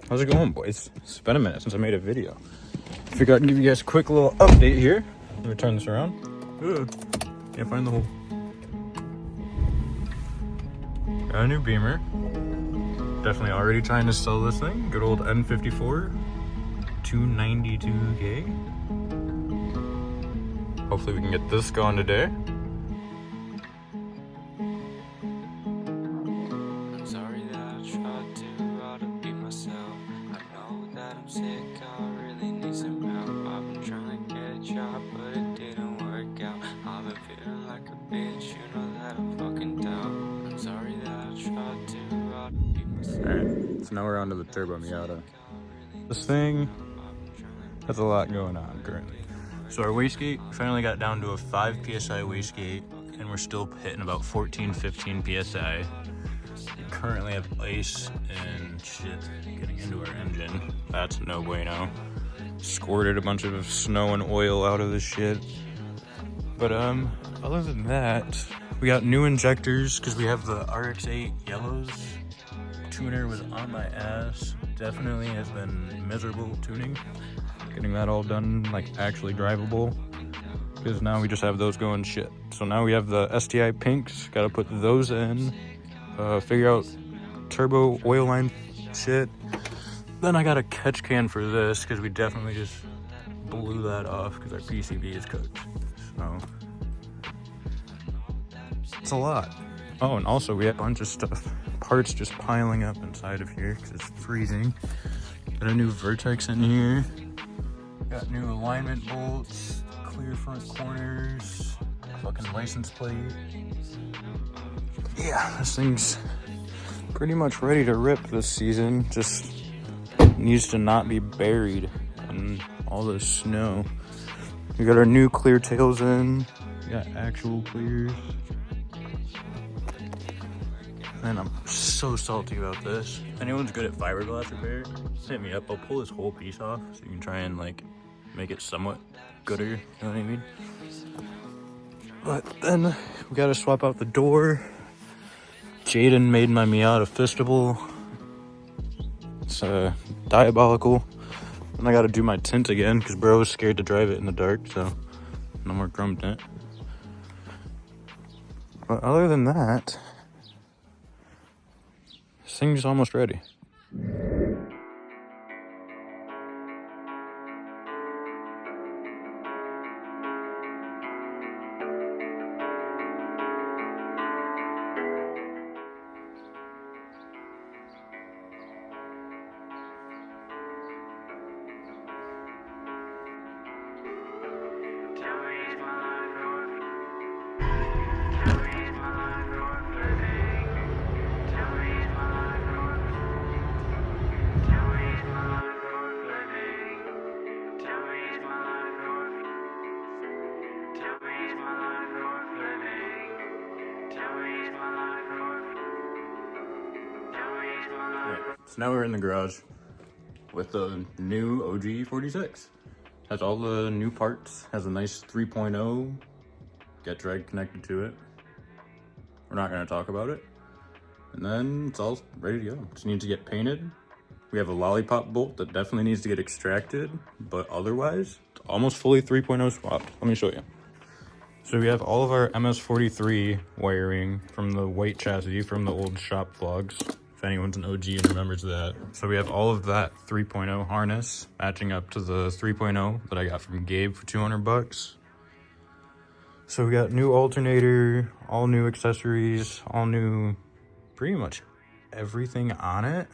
How's it going, boys? It's been a minute since I made a video. Figured I'd give you guys a quick little update here. Let me turn this around. Can't find the hole. Got a new Beamer. Definitely already trying to sell this thing. Good old N54, 292K. Hopefully we can get this going today. I'm sorry that I tried to be myself. I know that I'm sick, I really need some help. I've been trying to get a job, but it didn't work out. I've been feeling like a bitch, you know that I fucking doubt. I'm sorry that I tried to be myself. Alright, so now we're on to the Turbo Miata. This thing has a lot going on currently. So our wastegate finally got down to a 5 PSI wastegate, and we're still hitting about 14, 15 PSI. We currently have ice and shit getting into our engine. That's no bueno. Squirted a bunch of snow and oil out of this shit. But other than that, we got new injectors because we have the RX-8 yellows. Tuner was on my ass. Definitely has been miserable tuning. Getting that all done, like actually drivable. Because now we just have those going shit. So now we have the STI pinks. Gotta put those in. Figure out turbo oil line shit. Then I got a catch can for this because we definitely just blew that off because our PCB is cooked. So it's a lot. Oh, and also we have a bunch of stuff, parts just piling up inside of here because it's freezing. Got a new Vertex in here. Got new alignment bolts, clear front corners, fucking license plate. Yeah, this thing's pretty much ready to rip this season. Just needs to not be buried in all this snow. We got our new clear tails in. We got actual clears. And I'm so salty about this. If anyone's good at fiberglass repair, hit me up. I'll pull this whole piece off so you can try and like make it somewhat gooder, you know what I mean? But then we gotta swap out the door. Jaden made my Miata fistable. It's diabolical. And I gotta do my tint again because bro was scared to drive it in the dark, so no more chrome tint. But other than that, this thing's almost ready. So now we're in the garage with the new OG 46. Has all the new parts, has a nice 3.0 get drag connected to it. We're not gonna talk about it. And then it's all ready to go. Just needs to get painted. We have a lollipop bolt that definitely needs to get extracted, but otherwise, it's almost fully 3.0 swapped. Let me show you. So we have all of our MS-43 wiring from the white chassis from the old shop vlogs. If anyone's an OG and remembers that. So we have all of that 3.0 harness matching up to the 3.0 that I got from Gabe for 200 bucks. So we got new alternator, all new accessories, all new, pretty much everything on it.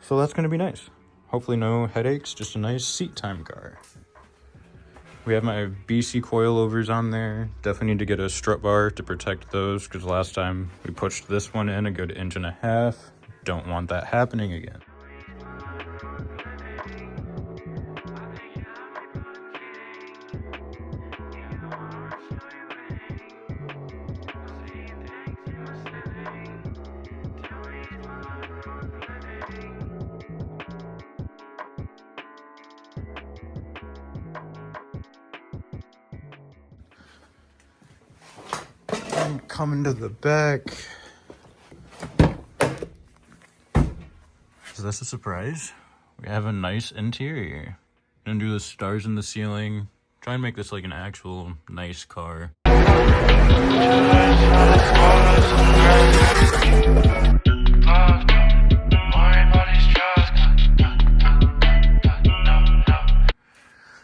So that's gonna be nice. Hopefully no headaches, just a nice seat time car. We have my BC coilovers on there. Definitely need to get a strut bar to protect those because last time we pushed this one in a good 1.5 inches. Don't want that happening again. I'm coming to the back. Is this a surprise? We have a nice interior. Gonna do the stars in the ceiling. Try and make this like an actual nice car.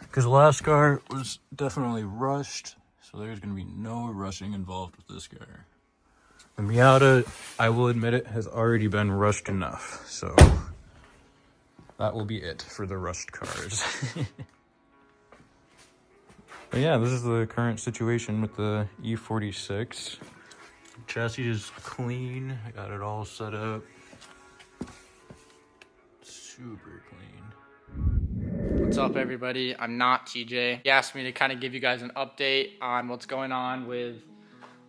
Because the last car was definitely rushed, so there's gonna be no rushing involved with this car. The Miata, I will admit it, has already been rushed enough, so that will be it for the rushed cars. But yeah, this is the current situation with the E46. Chassis is clean. I got it all set up. Super clean. What's up, everybody? I'm not TJ. He asked me to kind of give you guys an update on what's going on with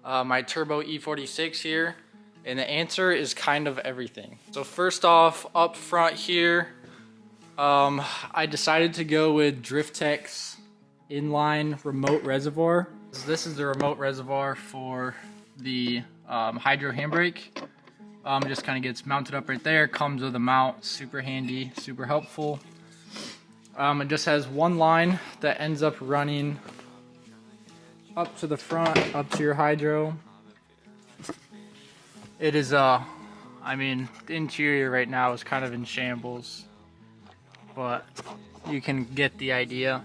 my Turbo E46 here, and the answer is kind of everything. So first off, up front here, I decided to go with Driftex inline remote reservoir. So this is the remote reservoir for the hydro handbrake. It just kind of gets mounted up right there, comes with a mount, super handy, super helpful. It just has one line that ends up running up to the front, up to your hydro. It is, I mean, the interior right now is kind of in shambles, but you can get the idea.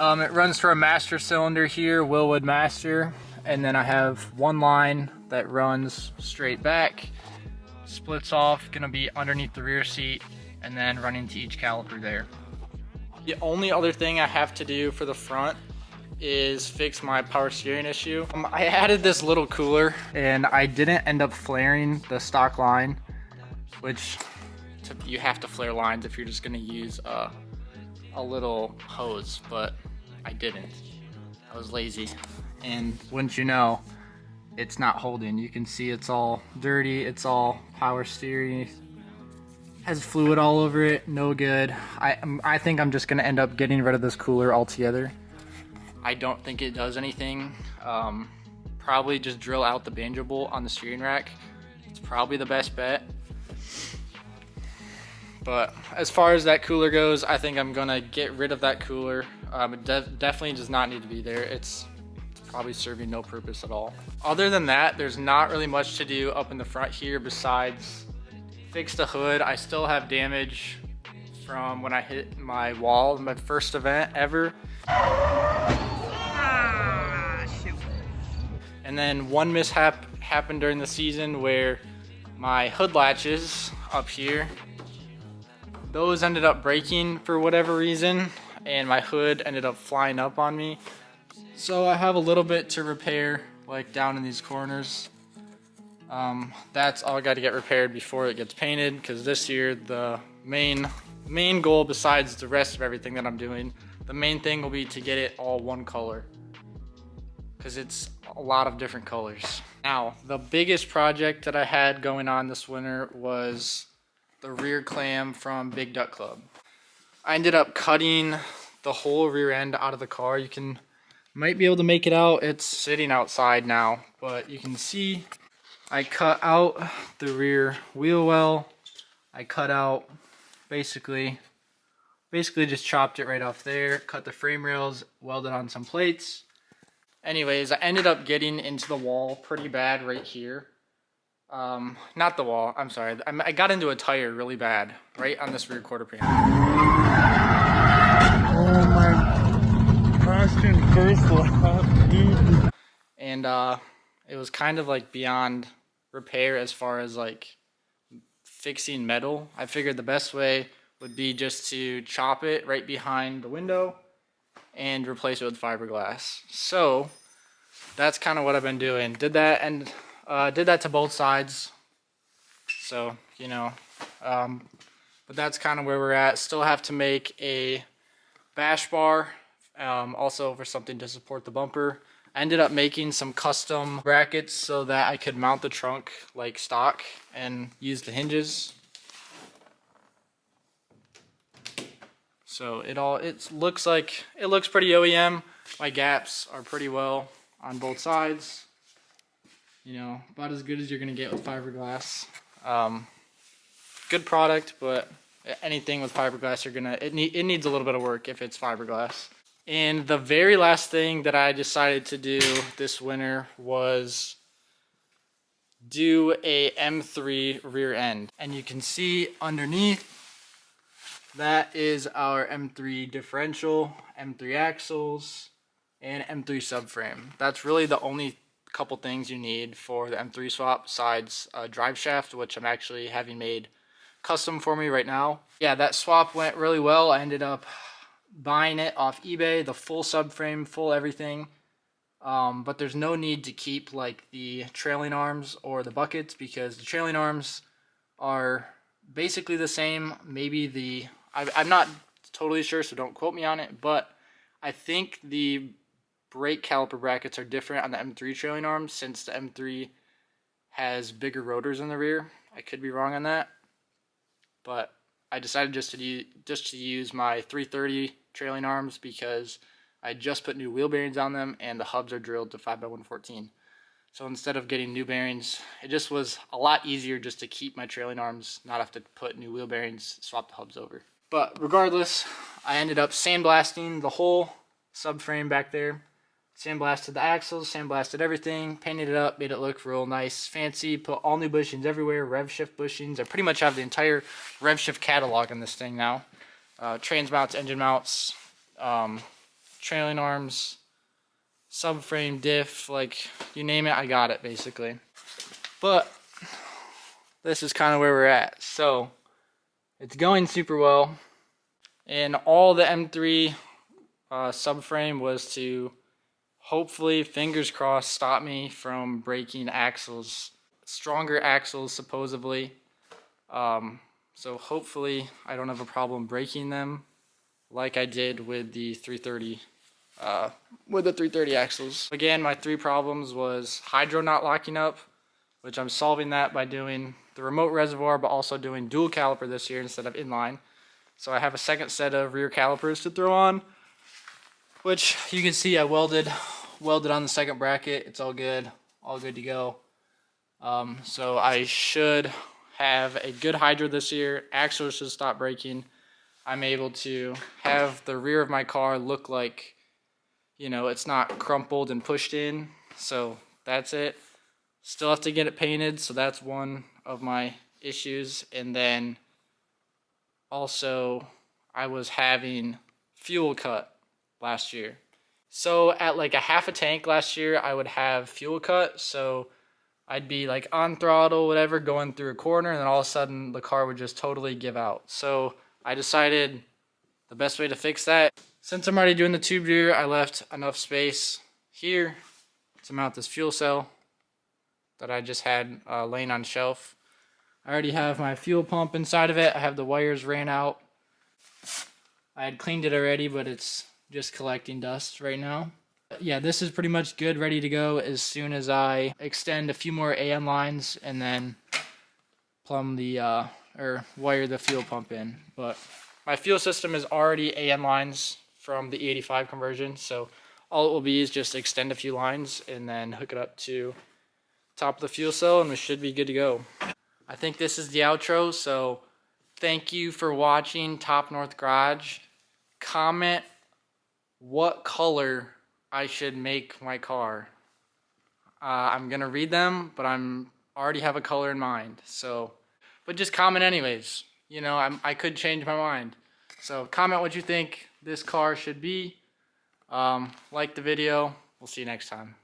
It runs for a master cylinder here, Wilwood Master, and then I have one line that runs straight back, splits off, gonna be underneath the rear seat, and then running to each caliper there. The only other thing I have to do for the front is fix my power steering issue. I added this little cooler and I didn't end up flaring the stock line, which you have to flare lines if you're just gonna use a little hose, but I didn't. I was lazy, and wouldn't you know, it's not holding. You can see it's all dirty, it's all power steering, has fluid all over it, no good. I think I'm just gonna end up getting rid of this cooler altogether. I don't think it does anything. Probably just drill out the banjo bolt on the steering rack. It's probably the best bet. But as far as that cooler goes, I think I'm gonna get rid of that cooler. It definitely does not need to be there. It's probably serving no purpose at all. Other than that, there's not really much to do up in the front here besides fix the hood. I still have damage from when I hit my wall, my first event ever. And then one mishap happened during the season where my hood latches up here, those ended up breaking for whatever reason, and my hood ended up flying up on me. So I have a little bit to repair, like down in these corners. That's all got to get repaired before it gets painted, because this year the main goal, besides the rest of everything that I'm doing, the main thing will be to get it all one color, because it's a lot of different colors. Now, the biggest project that I had going on this winter was the rear clam from Big Duck Club. I ended up cutting the whole rear end out of the car. You might be able to make it out. It's sitting outside now, but you can see I cut out the rear wheel well. I cut out basically just chopped it right off there, cut the frame rails, welded on some plates. Anyways, I ended up getting into the wall pretty bad right here. Not the wall, I'm sorry. I got into a tire really bad, right on this rear quarter panel. Oh my gosh, first lap, dude. And it was kind of like beyond repair as far as like fixing metal. I figured the best way would be just to chop it right behind the window and replace it with fiberglass. So that's kind of what I've been doing. Did that to both sides. So, you know, but that's kind of where we're at. Still have to make a bash bar, also for something to support the bumper. I ended up making some custom brackets so that I could mount the trunk like stock and use the hinges. So it looks pretty OEM. My gaps are pretty well on both sides. You know, about as good as you're gonna get with fiberglass. good product, but anything with fiberglass, it needs a little bit of work if it's fiberglass. And the very last thing that I decided to do this winter was do a M3 rear end. And you can see underneath, that is our M3 differential, M3 axles, and M3 subframe. That's really the only couple things you need for the M3 swap besides a drive shaft, which I'm actually having made custom for me right now. Yeah, that swap went really well. I ended up buying it off eBay, the full subframe, full everything. But there's no need to keep like the trailing arms or the buckets, because the trailing arms are basically the same. Maybe I'm not totally sure, so don't quote me on it, but I think the brake caliper brackets are different on the M3 trailing arms, since the M3 has bigger rotors in the rear. I could be wrong on that, but I decided just to use my 330 trailing arms because I just put new wheel bearings on them and the hubs are drilled to 5x114. So instead of getting new bearings, it just was a lot easier just to keep my trailing arms, not have to put new wheel bearings, swap the hubs over. But regardless, I ended up sandblasting the whole subframe back there. Sandblasted the axles, sandblasted everything, painted it up, made it look real nice, fancy, put all new bushings everywhere, rev shift bushings. I pretty much have the entire rev shift catalog on this thing now. Trans mounts, engine mounts, trailing arms, subframe, diff, like you name it, I got it basically. But this is kind of where we're at. So it's going super well, and all the M3 subframe was to hopefully, fingers crossed, stop me from breaking axles. Stronger axles supposedly. So hopefully I don't have a problem breaking them like I did with the 330 axles. Again, my 3 problems was hydro not locking up, which I'm solving that by doing the remote reservoir, but also doing dual caliper this year instead of inline. So I have a second set of rear calipers to throw on, which you can see I welded on the second bracket. It's all good to go. So I should have a good hydro this year. Axles should stop breaking. I'm able to have the rear of my car look like, you know, it's not crumpled and pushed in. So that's it. Still have to get it painted, so that's one of my issues. And then also I was having fuel cut last year. So at like a half a tank last year, I would have fuel cut. So I'd be like on throttle, whatever, going through a corner, and then all of a sudden the car would just totally give out. So I decided the best way to fix that, since I'm already doing the tube rear, I left enough space here to mount this fuel cell that I just had laying on shelf. I already have my fuel pump inside of it. I have the wires ran out. I had cleaned it already, but it's just collecting dust right now. Yeah, this is pretty much good, ready to go as soon as I extend a few more AN lines and then plumb the or wire the fuel pump in. But my fuel system is already AN lines from the E85 conversion, so all it will be is just extend a few lines and then hook it up to top of the fuel cell, and we should be good to go. I think this is the outro, so thank you for watching Top North Garage. Comment what color I should make my car. I'm gonna read them, but I'm already have a color in mind. So, but just comment anyways. You know, I could change my mind. So comment what you think this car should be. Like the video. We'll see you next time.